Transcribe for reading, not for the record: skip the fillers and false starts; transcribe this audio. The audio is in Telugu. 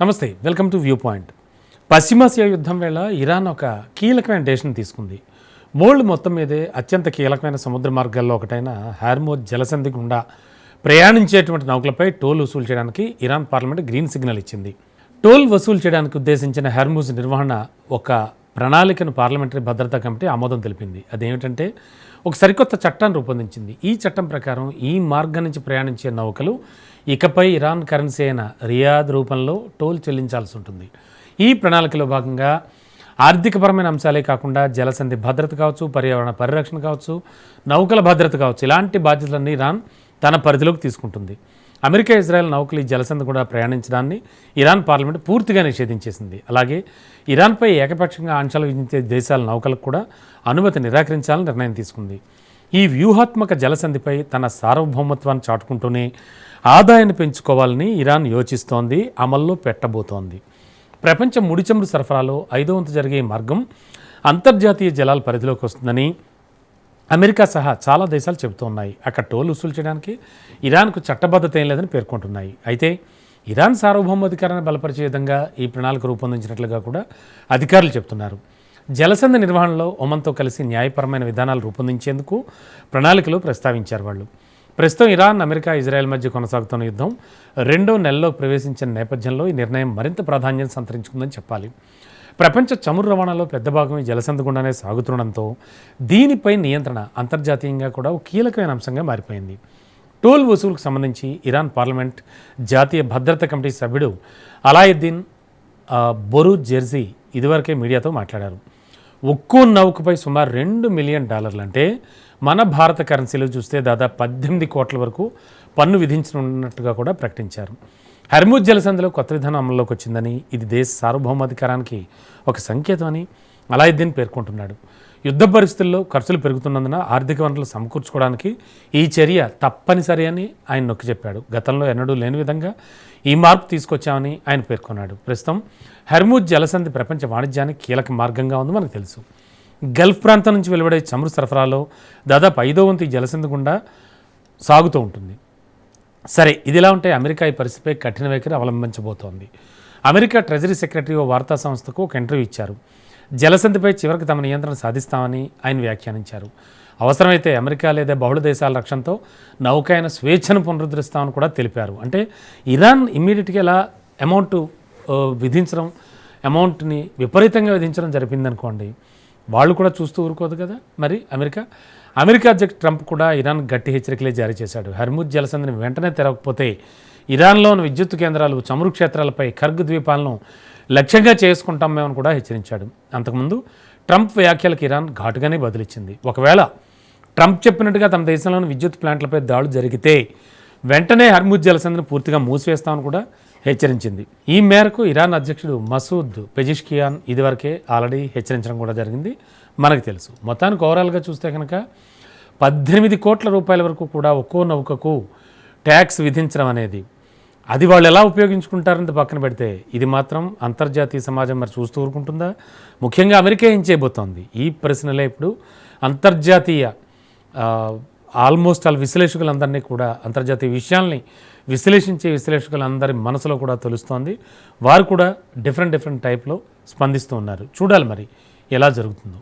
నమస్తే, వెల్కమ్ టు వ్యూ పాయింట్. పశ్చిమాసియా యుద్ధం వేళ ఇరాన్ ఒక కీలకమైన డెసిషన్ తీసుకుంది. వరల్డ్ మొత్తం మీదే అత్యంత కీలకమైన సముద్ర మార్గాల్లో ఒకటైన హార్మోజ్ జలసంధి గుండా ప్రయాణించేటువంటి నౌకలపై టోల్ వసూలు చేయడానికి ఇరాన్ పార్లమెంట్ గ్రీన్ సిగ్నల్ ఇచ్చింది. టోల్ వసూలు చేయడానికి ఉద్దేశించిన హార్మోజ్ నిర్వహణ ఒక ప్రణాళికను పార్లమెంటరీ భద్రతా కమిటీ ఆమోదం తెలిపింది. అదేమిటంటే ఒక సరికొత్త చట్టాన్ని రూపొందించింది. ఈ చట్టం ప్రకారం ఈ మార్గం నుంచి ప్రయాణించే నౌకలు ఇకపై ఇరాన్ కరెన్సీ అయిన రియాద్ రూపంలో టోల్ చెల్లించాల్సి ఉంటుంది. ఈ ప్రణాళికలో భాగంగా ఆర్థికపరమైన అంశాలే కాకుండా జలసంధి భద్రత కావచ్చు, పర్యావరణ పరిరక్షణ కావచ్చు, నౌకల భద్రత కావచ్చు, ఇలాంటి బాధ్యతలన్నీ ఇరాన్ తన పరిధిలోకి తీసుకుంటుంది. అమెరికా, ఇజ్రాయెల్ నౌకలు ఈ జలసంధి కూడా ప్రయాణించడాన్ని ఇరాన్ పార్లమెంట్ పూర్తిగా నిషేధించేసింది. అలాగే ఇరాన్పై ఏకపక్షంగా ఆంక్షలు విధించే దేశాల నౌకలకు కూడా అనుమతి నిరాకరించాలని నిర్ణయం తీసుకుంది. ఈ వ్యూహాత్మక జలసంధిపై తన సార్వభౌమత్వాన్ని చాటుకుంటూనే ఆదాయాన్ని పెంచుకోవాలని ఇరాన్ యోచిస్తోంది, అమల్లో పెట్టబోతోంది. ప్రపంచ ముడి చమురు సరఫరాలో 5వ వంతు జరిగే మార్గం అంతర్జాతీయ జలాల పరిధిలోకి వస్తుందని అమెరికా సహా చాలా దేశాలు చెబుతున్నాయి. అక్కడ టోల్ వసూలు చేయడానికి ఇరాన్కు చట్టబద్ధత ఏం లేదని పేర్కొంటున్నాయి. అయితే ఇరాన్ సార్వభౌమాధికారాన్ని బలపరిచే విధంగా ఈ ప్రణాళిక రూపొందించినట్లుగా కూడా అధికారులు చెబుతున్నారు. జలసంధి నిర్వహణలో ఒమన్తో కలిసి న్యాయపరమైన విధానాలు రూపొందించేందుకు ప్రణాళికలు ప్రస్తావించారు వాళ్ళు. ప్రస్తుతం ఇరాన్, అమెరికా, ఇజ్రాయెల్ మధ్య కొనసాగుతున్న యుద్ధం 2వ నెలలో ప్రవేశించిన నేపథ్యంలో ఈ నిర్ణయం మరింత ప్రాధాన్యం సంతరించుకుందని చెప్పాలి. ప్రపంచ చమురు రవాణాలో పెద్ద భాగం ఈ జలసంధి గుండానే సాగుతుండడంతో దీనిపై నియంత్రణ అంతర్జాతీయంగా కూడా ఒక కీలకమైన అంశంగా మారిపోయింది. టోల్ వసూలుకు సంబంధించి ఇరాన్ పార్లమెంట్ జాతీయ భద్రతా కమిటీ సభ్యుడు అలాయుద్దీన్ బొరూజ్ జెర్జీ ఇదివరకే మీడియాతో మాట్లాడారు. ఒక్కో నౌకపై సుమారు $2 మిలియన్ అంటే మన భారత కరెన్సీలో చూస్తే దాదాపు 18 కోట్ల వరకు పన్ను విధించనున్నట్టుగా కూడా ప్రకటించారు. హర్మూజ్ జలసంధిలో కొత్త విధానం అమల్లోకి వచ్చిందని, ఇది దేశ సార్వభౌమాధికారానికి ఒక సంకేతం అని అలాయుద్దీన్ పేర్కొంటున్నాడు. యుద్ధ పరిస్థితుల్లో ఖర్చులు పెరుగుతున్నందున ఆర్థిక వనరులు సమకూర్చుకోవడానికి ఈ చర్య తప్పనిసరి అని ఆయన నొక్కి చెప్పాడు. గతంలో ఎన్నడూ లేని విధంగా ఈ మార్పు తీసుకొచ్చామని ఆయన పేర్కొన్నాడు. ప్రస్తుతం హర్మూజ్ జలసంధి ప్రపంచ వాణిజ్యానికి కీలక మార్గంగా ఉంది మనకు తెలుసు. గల్ఫ్ ప్రాంతం నుంచి వెలువడే చమురు సరఫరాలో దాదాపు 5వ వంతు ఈ జలసంధి గుండా సాగుతూ ఉంటుంది. సరే, ఇదిలా ఉంటే అమెరికా ఈ పరిస్థితిపై కఠిన వైఖరి అవలంబించబోతోంది. అమెరికా ట్రెజరీ సెక్రటరీ ఓ వార్తా సంస్థకు ఒక ఇంటర్వ్యూ ఇచ్చారు. జలసంధిపై చివరికి తమ నియంత్రణ సాధిస్తామని ఆయన వ్యాఖ్యానించారు. అవసరమైతే అమెరికా లేదా బహుళ దేశాల రక్షణతో నౌకాయన స్వేచ్ఛను పునరుద్ధరిస్తామని కూడా తెలిపారు. అంటే ఇరాన్ ఇమ్మీడియట్గా ఇలా విధించడం, అమౌంట్ని విపరీతంగా విధించడం జరిపిందనుకోండి, వాళ్ళు కూడా చూస్తూ ఊరుకోదు కదా. మరి అమెరికా అధ్యక్షుడు ట్రంప్ కూడా ఇరాన్ గట్టి హెచ్చరికలే జారీ చేశాడు. హర్మూజ్ జలసంధిని వెంటనే తెరవకపోతే ఇరాన్లోని విద్యుత్ కేంద్రాలు, చమురు క్షేత్రాలపై ఖర్గ్ ద్వీపాలను లక్ష్యంగా చేసుకుంటాం మేమని కూడా హెచ్చరించాడు. అంతకుముందు ట్రంప్ వ్యాఖ్యలకు ఇరాన్ ఘాటుగానే బదులిచ్చింది. ఒకవేళ ట్రంప్ చెప్పినట్టుగా తమ దేశంలోని విద్యుత్ ప్లాంట్లపై దాడులు జరిగితే వెంటనే హర్మూజ్ జలసంధిని పూర్తిగా మూసివేస్తామని కూడా హెచ్చరించింది. ఈ మేరకు ఇరాన్ అధ్యక్షుడు మసూద్ పెజిష్కియాన్ ఇదివరకే ఆల్రెడీ హెచ్చరించడం కూడా జరిగింది మనకు తెలుసు. మొత్తానికి ఓవరాల్గా చూస్తే కనుక 18 కోట్ల రూపాయల వరకు కూడా ఒక్కో నౌకకు ట్యాక్స్ విధించడం అనేది, అది వాళ్ళు ఎలా ఉపయోగించుకుంటారని పక్కన పెడితే ఇది మాత్రం అంతర్జాతీయ సమాజం మరి చూస్తూ ఊరుకుంటుందా? ముఖ్యంగా అమెరికా ఏం చేయబోతోంది? ఈ ప్రశ్నలే ఇప్పుడు అంతర్జాతీయ ఆల్మోస్ట్ విశ్లేషకులందరినీ కూడా, అంతర్జాతీయ విషయాల్ని విశ్లేషించే విశ్లేషకులందరి మనసులో కూడా తెలుస్తోంది. వారు కూడా డిఫరెంట్ టైప్లో స్పందిస్తూ ఉన్నారు. చూడాలి మరి ఎలా జరుగుతుందో.